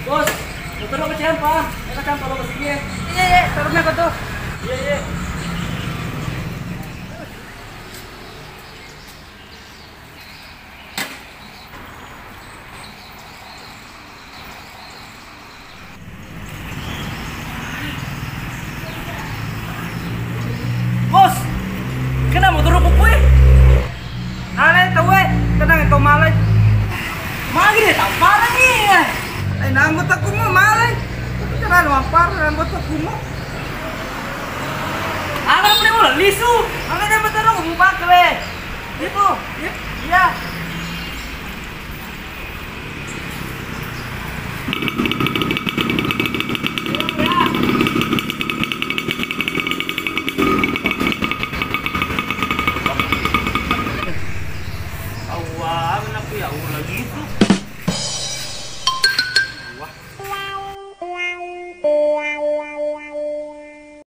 Bos, motor lo kecian pa. Kita kan kalau kesini. Iya, turunnya kok tuh. Iya. Bos, kena motor lo kue. Alay, tawe. Tenang ito malay. Magi deh, tak parah nih. Ay, naanggot ako mo, malay. Ito ka na naman, parang naanggot ako mo. Alam mo na mo, lisu. Ang ganyan ba tanong, umubak ka, be? Dito. Iya.